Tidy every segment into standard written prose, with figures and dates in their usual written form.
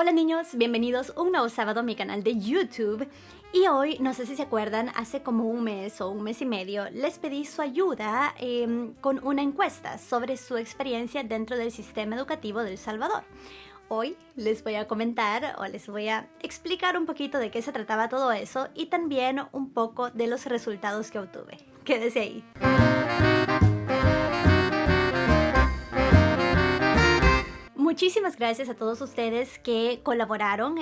Hola niños, bienvenidos un nuevo sábado a mi canal de YouTube. Y hoy, no sé si se acuerdan, hace como un mes o un mes y medio les pedí su ayuda con una encuesta sobre su experiencia dentro del sistema educativo de El Salvador. Hoy les voy a comentar o les voy a explicar un poquito de qué se trataba todo eso y también un poco de los resultados que obtuve. Quédese ahí. Muchísimas gracias a todos ustedes que colaboraron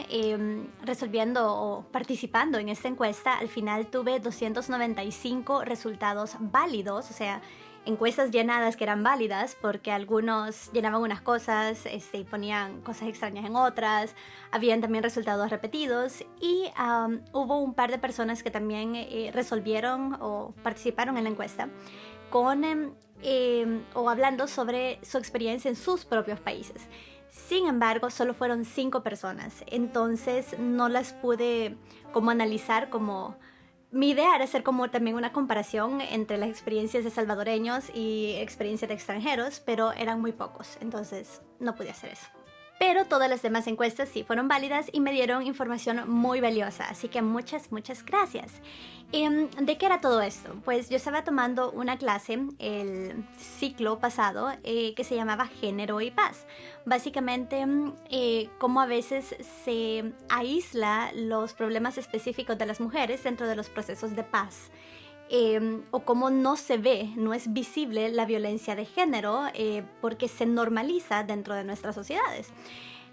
resolviendo o participando en esta encuesta. Al final tuve 295 resultados válidos, o sea, encuestas llenadas que eran válidas porque algunos llenaban unas cosas y ponían cosas extrañas en otras. Habían también resultados repetidos y hubo un par de personas que también resolvieron o participaron en la encuesta con o hablando sobre su experiencia en sus propios países. Sin embargo, solo fueron 5 personas, entonces no las pude como analizar como... Mi idea era hacer como también una comparación entre las experiencias de salvadoreños y experiencias de extranjeros, pero eran muy pocos, entonces no pude hacer eso. Pero todas las demás encuestas sí fueron válidas y me dieron información muy valiosa, así que muchas gracias. ¿De qué era todo esto? Pues yo estaba tomando una clase el ciclo pasado que se llamaba Género y Paz. Básicamente, cómo a veces se aísla los problemas específicos de las mujeres dentro de los procesos de paz. O cómo no se ve, no es visible la violencia de género porque se normaliza dentro de nuestras sociedades.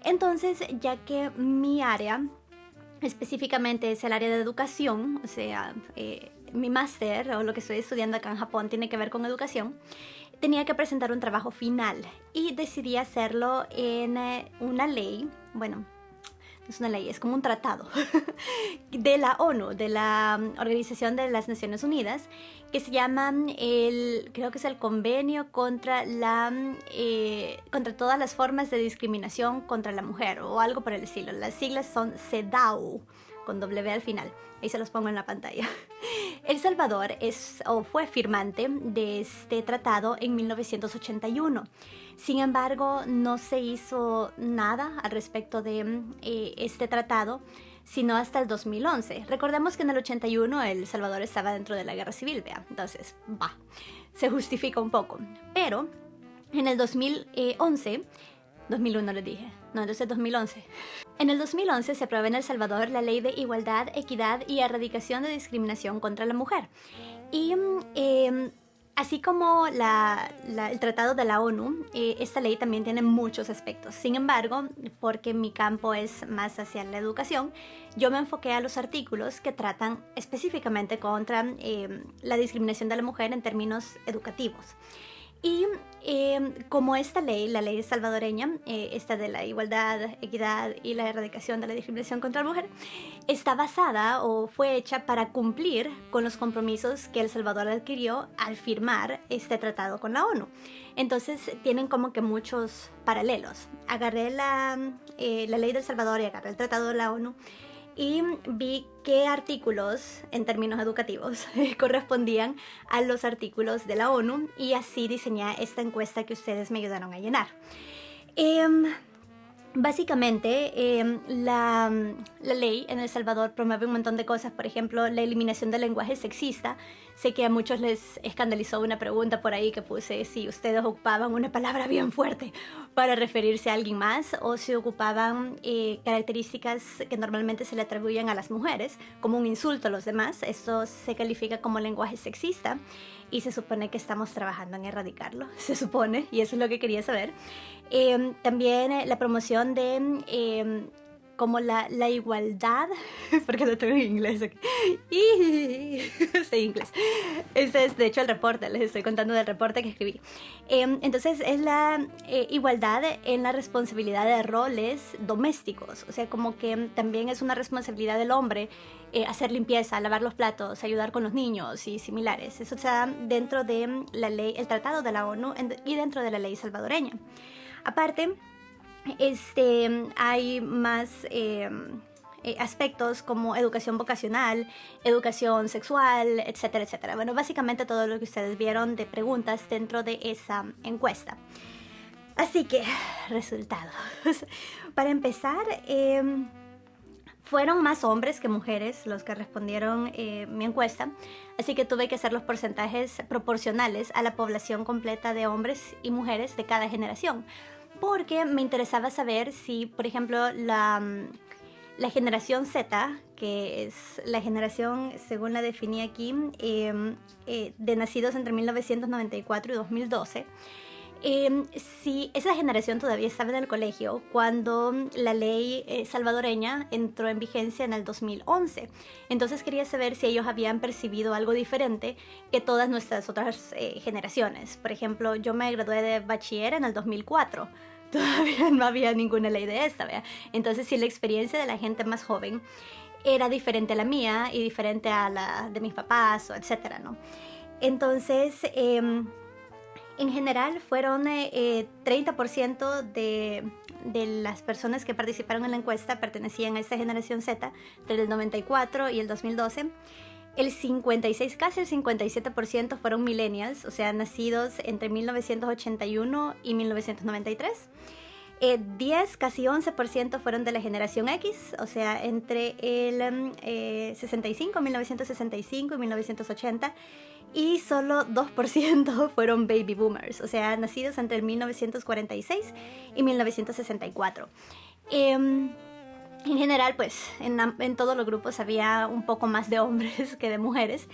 Entonces, ya que mi área específicamente es el área de educación, o sea, mi máster o lo que estoy estudiando acá en Japón tiene que ver con educación, tenía que presentar un trabajo final y decidí hacerlo en una ley, bueno, es una ley, es como un tratado de la ONU, de la Organización de las Naciones Unidas, que se llama creo que es el Convenio contra todas las formas de discriminación contra la mujer o algo por el estilo. Las siglas son CEDAW, con W al final. Ahí se los pongo en la pantalla. El Salvador fue firmante de este tratado en 1981. Sin embargo, no se hizo nada al respecto de este tratado, sino hasta el 2011. Recordemos que en el 81 El Salvador estaba dentro de la guerra civil, ¿vea? Entonces, se justifica un poco. Pero en el 2001 les dije, no, entonces 2011. En el 2011 se aprobó en El Salvador la Ley de Igualdad, Equidad y Erradicación de Discriminación contra la Mujer. Y así como el Tratado de la ONU, esta ley también tiene muchos aspectos. Sin embargo, porque mi campo es más hacia la educación, yo me enfoqué a los artículos que tratan específicamente contra la discriminación de la mujer en términos educativos. Y como esta ley, la ley salvadoreña, esta de la igualdad, equidad y la erradicación de la discriminación contra la mujer, está basada o fue hecha para cumplir con los compromisos que El Salvador adquirió al firmar este tratado con la ONU. Entonces tienen como que muchos paralelos. Agarré la ley de El Salvador y agarré el tratado de la ONU y vi qué artículos en términos educativos correspondían a los artículos de la ONU y así diseñé esta encuesta que ustedes me ayudaron a llenar. Básicamente, la ley en El Salvador promueve un montón de cosas, por ejemplo, la eliminación del lenguaje sexista. Sé que a muchos les escandalizó una pregunta por ahí que puse si ustedes ocupaban una palabra bien fuerte para referirse a alguien más o si ocupaban características que normalmente se le atribuyen a las mujeres como un insulto a los demás. Esto se califica como lenguaje sexista y se supone que estamos trabajando en erradicarlo, se supone, y eso es lo que quería saber. También la promoción de como la igualdad, porque lo tengo en inglés aquí. Sí, inglés. Ese es de hecho el reporte, les estoy contando del reporte que escribí. Entonces es la igualdad en la responsabilidad de roles domésticos, o sea, como que también es una responsabilidad del hombre hacer limpieza, lavar los platos, ayudar con los niños y similares. Eso está dentro de la ley, el Tratado de la ONU y dentro de la ley salvadoreña. Aparte, hay más aspectos como educación vocacional, educación sexual, etcétera, etcétera. Bueno, básicamente todo lo que ustedes vieron de preguntas dentro de esa encuesta. Así que, resultados. Para empezar, fueron más hombres que mujeres los que respondieron mi encuesta, así que tuve que hacer los porcentajes proporcionales a la población completa de hombres y mujeres de cada generación, porque me interesaba saber si, por ejemplo, la generación Z, que es la generación, según la definí aquí, de nacidos entre 1994 y 2012, si esa generación todavía estaba en el colegio cuando la ley salvadoreña entró en vigencia en el 2011. Entonces quería saber si ellos habían percibido algo diferente que todas nuestras otras generaciones. Por ejemplo, yo me gradué de bachiller en el 2004. Todavía no había ninguna ley de esta, ¿vea? Entonces, si la experiencia de la gente más joven era diferente a la mía y diferente a la de mis papás, o etcétera, ¿no? Entonces, en general, fueron 30% de las personas que participaron en la encuesta pertenecían a esta generación Z, entre el 94 y el 2012. El 56, casi el 57% fueron millennials, o sea, nacidos entre 1981 y 1993. 10, casi 11% fueron de la generación X, o sea, entre el 1965 y 1980. Y solo 2% fueron baby boomers, o sea, nacidos entre el 1946 y 1964. En general, pues, en todos los grupos había un poco más de hombres que de mujeres,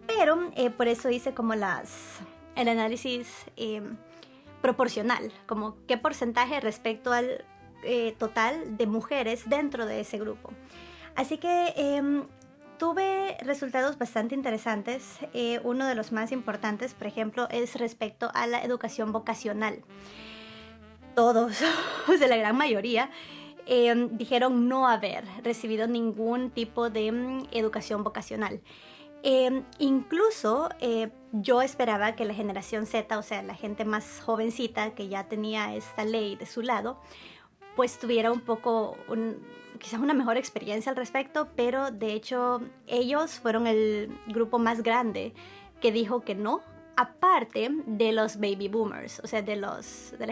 pero por eso hice como el análisis proporcional, como qué porcentaje respecto al total de mujeres dentro de ese grupo. Así que tuve resultados bastante interesantes. Uno de los más importantes, por ejemplo, es respecto a la educación vocacional. Todos, o sea, la gran mayoría, dijeron no haber recibido ningún tipo de educación vocacional. Incluso yo esperaba que la generación Z, o sea, la gente más jovencita que ya tenía esta ley de su lado, pues tuviera un poco, quizás una mejor experiencia al respecto, pero de hecho ellos fueron el grupo más grande que dijo que no, aparte de los baby boomers, o sea, de la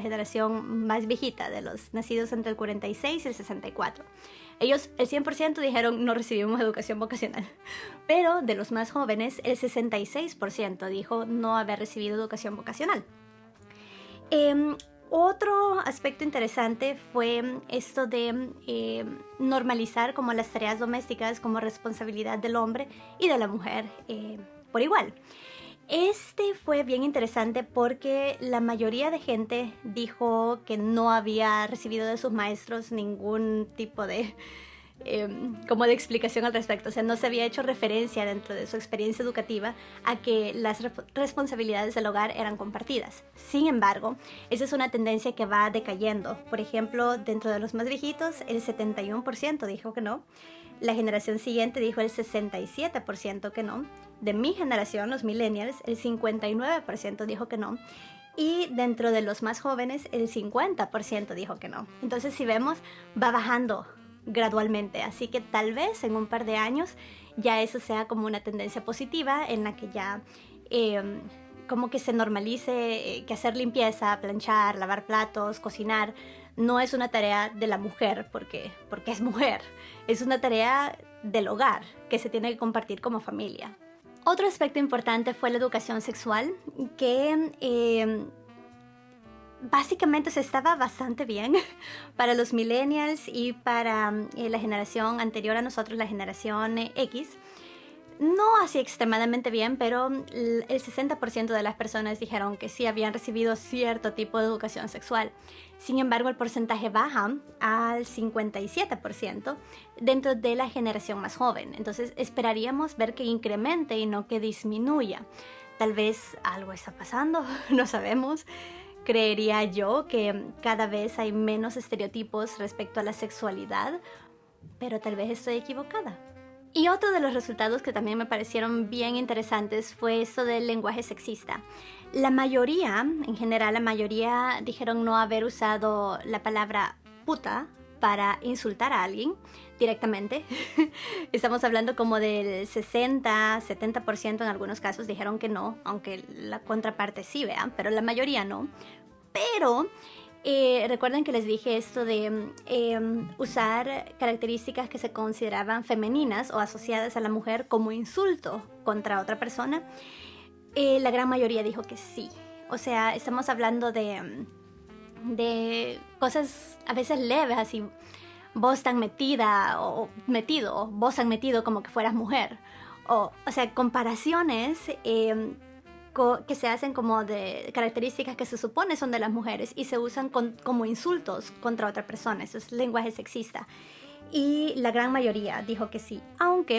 generación más viejita, de los nacidos entre el 46 y el 64. Ellos, el 100% dijeron no recibimos educación vocacional, pero de los más jóvenes, el 66% dijo no haber recibido educación vocacional. Otro aspecto interesante fue esto de normalizar como las tareas domésticas como responsabilidad del hombre y de la mujer por igual. Este fue bien interesante porque la mayoría de gente dijo que no había recibido de sus maestros ningún tipo de como de explicación al respecto. O sea, no se había hecho referencia dentro de su experiencia educativa a que las responsabilidades del hogar eran compartidas. Sin embargo, esa es una tendencia que va decayendo. Por ejemplo, dentro de los más viejitos, el 71% dijo que no. La generación siguiente dijo el 67% que no. De mi generación, los millennials, el 59% dijo que no. Y dentro de los más jóvenes, el 50% dijo que no. Entonces, si vemos, va bajando gradualmente. Así que tal vez en un par de años ya eso sea como una tendencia positiva en la que ya como que se normalice que hacer limpieza, planchar, lavar platos, cocinar, no es una tarea de la mujer porque es mujer. Es una tarea del hogar que se tiene que compartir como familia. Otro aspecto importante fue la educación sexual, que básicamente se estaba bastante bien para los millennials y para la generación anterior a nosotros, la generación X. No así extremadamente bien, pero el 60% de las personas dijeron que sí habían recibido cierto tipo de educación sexual. Sin embargo, el porcentaje baja al 57% dentro de la generación más joven. Entonces, esperaríamos ver que incremente y no que disminuya. Tal vez algo está pasando, no sabemos. Creería yo que cada vez hay menos estereotipos respecto a la sexualidad, pero tal vez estoy equivocada. Y otro de los resultados que también me parecieron bien interesantes fue esto del lenguaje sexista. La mayoría, en general la mayoría, dijeron no haber usado la palabra puta para insultar a alguien directamente. Estamos hablando como del 60-70% en algunos casos dijeron que no, aunque la contraparte sí, vean, pero la mayoría no. Pero Recuerden que les dije esto de usar características que se consideraban femeninas o asociadas a la mujer como insulto contra otra persona. La gran mayoría dijo que sí. O sea, estamos hablando de cosas a veces leves, así, vos tan metida o metido, o vos tan metido como que fueras mujer. O sea, comparaciones que se hacen como de características que se supone son de las mujeres y se usan como insultos contra otra persona. Eso es lenguaje sexista. Y la gran mayoría dijo que sí, aunque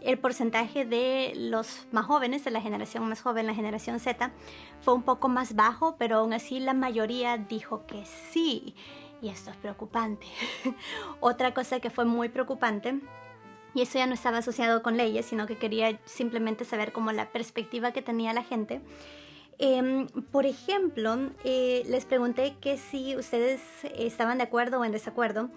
el porcentaje de los más jóvenes, de la generación más joven, la generación Z, fue un poco más bajo, pero aún así la mayoría dijo que sí. Y esto es preocupante. Otra cosa que fue muy preocupante, y eso ya no estaba asociado con leyes, sino que quería simplemente saber como la perspectiva que tenía la gente. Por ejemplo, les pregunté que si ustedes estaban de acuerdo o en desacuerdo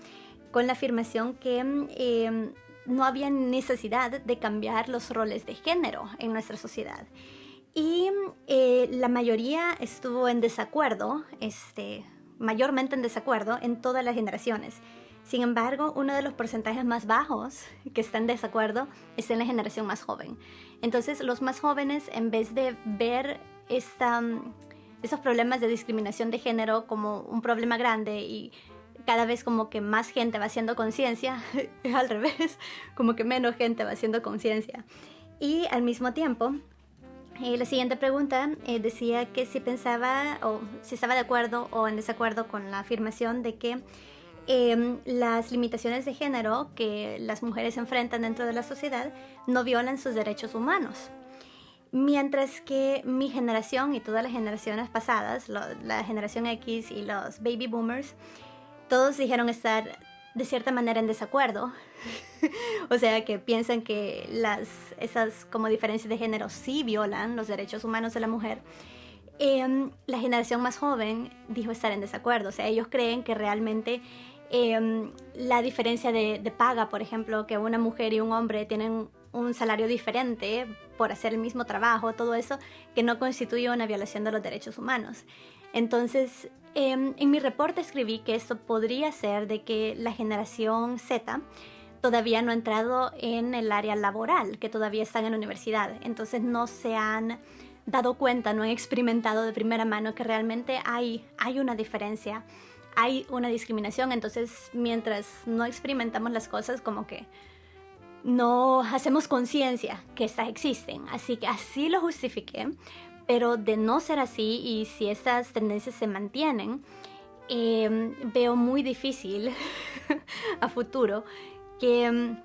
con la afirmación que no había necesidad de cambiar los roles de género en nuestra sociedad. Y la mayoría estuvo en desacuerdo, mayormente en desacuerdo en todas las generaciones. Sin embargo, uno de los porcentajes más bajos que está en desacuerdo está en la generación más joven. Entonces, los más jóvenes, en vez de ver esos problemas de discriminación de género como un problema grande y cada vez como que más gente va haciendo conciencia, es al revés, como que menos gente va haciendo conciencia. Y al mismo tiempo, la siguiente pregunta decía que si pensaba o si estaba de acuerdo o en desacuerdo con la afirmación de que las limitaciones de género que las mujeres enfrentan dentro de la sociedad no violan sus derechos humanos. Mientras que mi generación y todas las generaciones pasadas, la generación X y los baby boomers, todos dijeron estar de cierta manera en desacuerdo. O sea, que piensan que esas como diferencias de género sí violan los derechos humanos de la mujer. La generación más joven dijo estar en desacuerdo. O sea, ellos creen que realmente la diferencia de paga, por ejemplo, que una mujer y un hombre tienen un salario diferente por hacer el mismo trabajo, todo eso, que no constituye una violación de los derechos humanos. Entonces, en mi reporte escribí que esto podría ser de que la generación Z todavía no ha entrado en el área laboral, que todavía están en la universidad. Entonces no se han dado cuenta, no han experimentado de primera mano que realmente hay una diferencia, hay una discriminación. Entonces, mientras no experimentamos las cosas, como que no hacemos conciencia que estas existen. Así que así lo justifiqué. Pero de no ser así, y si estas tendencias se mantienen, veo muy difícil a futuro que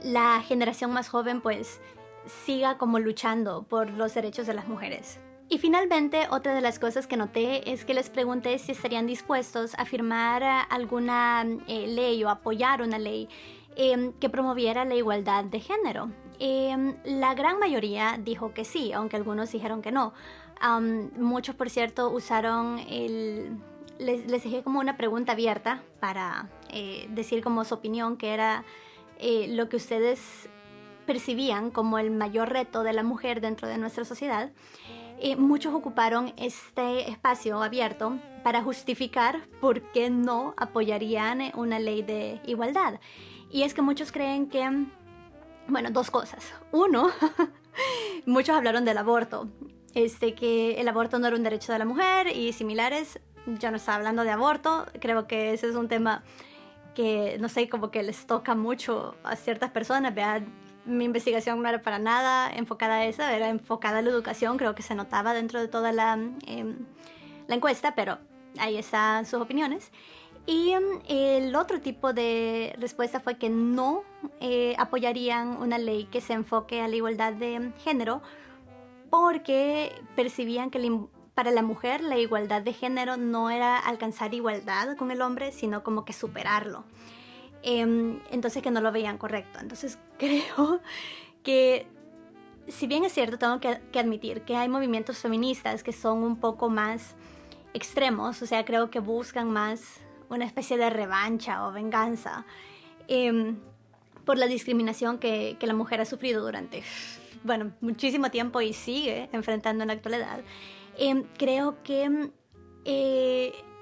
la generación más joven pues siga como luchando por los derechos de las mujeres. Y finalmente, otra de las cosas que noté es que les pregunté si estarían dispuestos a firmar alguna ley o apoyar una ley que promoviera la igualdad de género. La gran mayoría dijo que sí, aunque algunos dijeron que no. Muchos, por cierto, usaron les dejé como una pregunta abierta para decir como su opinión, que era lo que ustedes percibían como el mayor reto de la mujer dentro de nuestra sociedad. Muchos ocuparon este espacio abierto para justificar por qué no apoyarían una ley de igualdad. Y es que muchos creen que, bueno, dos cosas. Uno, muchos hablaron del aborto, que el aborto no era un derecho de la mujer y similares. Yo no estaba hablando de aborto, creo que ese es un tema que, no sé, como que les toca mucho a ciertas personas. Vean, mi investigación no era para nada enfocada a eso, era enfocada a la educación, creo que se notaba dentro de toda la encuesta, pero ahí están sus opiniones. Y el otro tipo de respuesta fue que no apoyarían una ley que se enfoque a la igualdad de género porque percibían que para la mujer la igualdad de género no era alcanzar igualdad con el hombre, sino como que superarlo. Entonces que no lo veían correcto. Entonces creo que, si bien es cierto, tengo que admitir que hay movimientos feministas que son un poco más extremos, o sea, creo que buscan más una especie de revancha o venganza por la discriminación que la mujer ha sufrido durante, bueno, muchísimo tiempo y sigue enfrentando en la actualidad. Creo que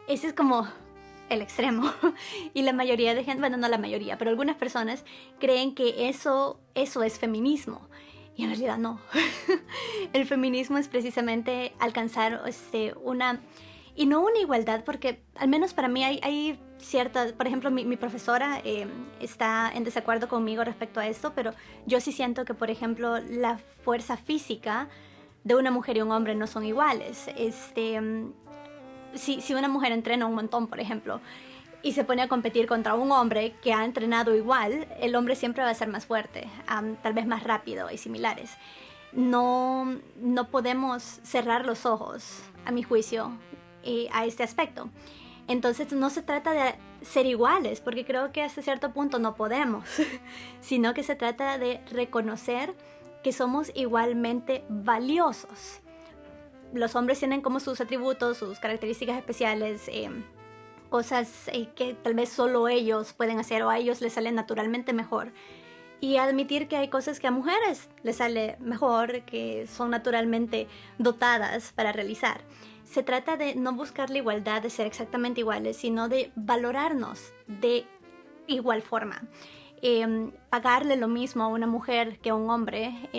ese es como el extremo. Y la mayoría de gente, bueno, no la mayoría, pero algunas personas creen que eso es feminismo. Y en realidad no. El feminismo es precisamente alcanzar una... Y no una igualdad, porque al menos para mí hay cierta... Por ejemplo, mi profesora está en desacuerdo conmigo respecto a esto, pero yo sí siento que, por ejemplo, la fuerza física de una mujer y un hombre no son iguales. Si una mujer entrena un montón, por ejemplo, y se pone a competir contra un hombre que ha entrenado igual, el hombre siempre va a ser más fuerte, tal vez más rápido y similares. No podemos cerrar los ojos, a mi juicio, a este aspecto. Entonces no se trata de ser iguales, porque creo que hasta cierto punto no podemos, sino que se trata de reconocer que somos igualmente valiosos. Los hombres tienen como sus atributos, sus características especiales, cosas que tal vez solo ellos pueden hacer o a ellos les salen naturalmente mejor. Y admitir que hay cosas que a mujeres les sale mejor, que son naturalmente dotadas para realizar. Se trata de no buscar la igualdad, de ser exactamente iguales, sino de valorarnos de igual forma. Pagarle lo mismo a una mujer que a un hombre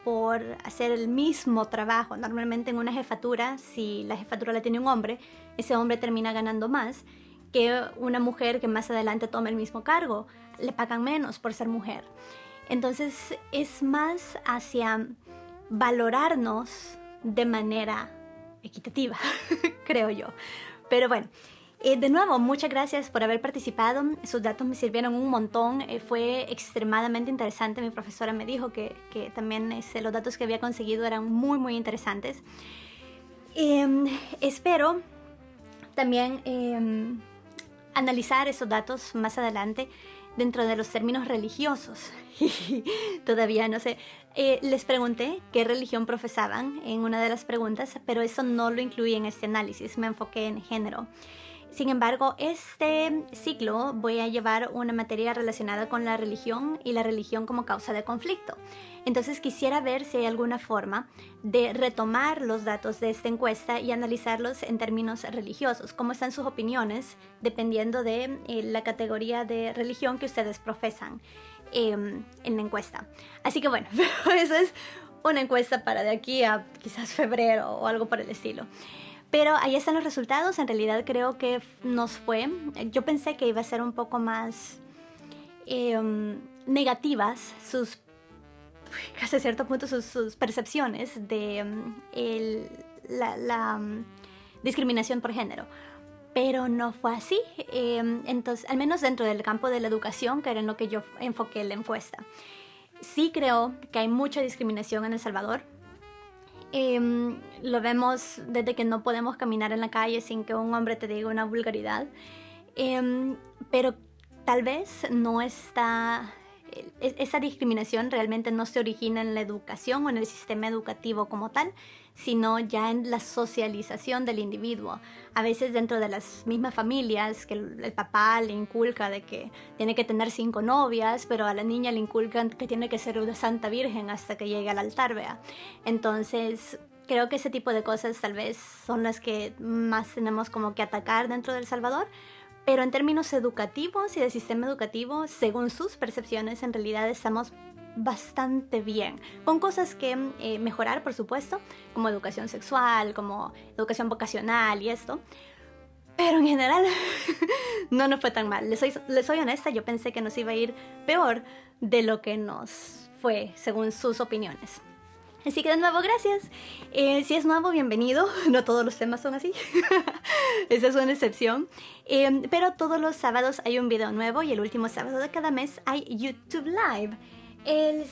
por hacer el mismo trabajo. Normalmente en una jefatura, si la jefatura la tiene un hombre, ese hombre termina ganando más que una mujer que más adelante tome el mismo cargo. Le pagan menos por ser mujer. Entonces es más hacia valorarnos de manera equitativa, creo yo. Pero bueno, de nuevo, muchas gracias por haber participado. Sus datos me sirvieron un montón. Fue extremadamente interesante. Mi profesora me dijo que también los datos que había conseguido eran muy, muy interesantes. Espero también analizar esos datos más adelante dentro de los términos religiosos. Todavía no sé. Les pregunté qué religión profesaban en una de las preguntas, pero eso no lo incluí en este análisis. Me enfoqué en género. Sin embargo, este ciclo voy a llevar una materia relacionada con la religión y la religión como causa de conflicto. Entonces quisiera ver si hay alguna forma de retomar los datos de esta encuesta y analizarlos en términos religiosos. ¿Cómo están sus opiniones dependiendo de la categoría de religión que ustedes profesan en la encuesta? Así que bueno, eso es una encuesta para de aquí a quizás febrero o algo por el estilo. Pero ahí están los resultados. En realidad creo que nos fue. Yo pensé que iba a ser un poco más negativas hasta cierto punto sus percepciones de la discriminación por género. Pero no fue así. Entonces, al menos dentro del campo de la educación, que era en lo que yo enfoqué la encuesta. Sí creo que hay mucha discriminación en El Salvador. Lo vemos desde que no podemos caminar en la calle sin que un hombre te diga una vulgaridad, pero tal vez no está, esa discriminación realmente no se origina en la educación o en el sistema educativo como tal, sino ya en la socialización del individuo. A veces dentro de las mismas familias, que el papá le inculca de que tiene que tener 5 novias, pero a la niña le inculcan que tiene que ser una santa virgen hasta que llegue al altar, ¿vea? Entonces, creo que ese tipo de cosas tal vez son las que más tenemos como que atacar dentro de El Salvador. Pero en términos educativos y del sistema educativo, según sus percepciones, en realidad estamos bastante bien, con cosas que mejorar, por supuesto, como educación sexual, como educación vocacional y esto, pero en general no nos fue tan mal. Les soy honesta, yo pensé que nos iba a ir peor de lo que nos fue, según sus opiniones. Así que de nuevo, gracias. Si es nuevo, bienvenido. No todos los temas son así. Esa es una excepción. Pero todos los sábados hay un video nuevo y el último sábado de cada mes hay YouTube Live. El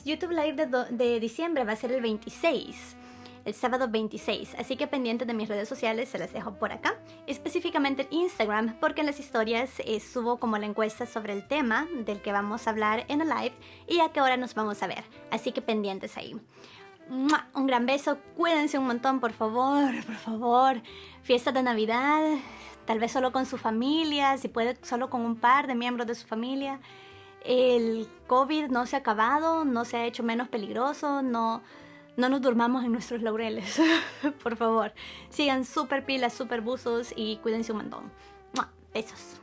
YouTube Live de diciembre va a ser el 26. El sábado 26, así que pendientes de mis redes sociales, se las dejo por acá, específicamente en Instagram, porque en las historias subo como la encuesta sobre el tema del que vamos a hablar en el live y a qué hora nos vamos a ver, así que pendientes ahí. ¡Mua! Un gran beso, cuídense un montón, por favor, fiestas de Navidad, tal vez solo con su familia, si puede solo con un par de miembros de su familia. El COVID no se ha acabado, no se ha hecho menos peligroso, no no nos durmamos en nuestros laureles. Por favor, sigan súper pilas, súper buzos y cuídense un montón. ¡Mua! Besos.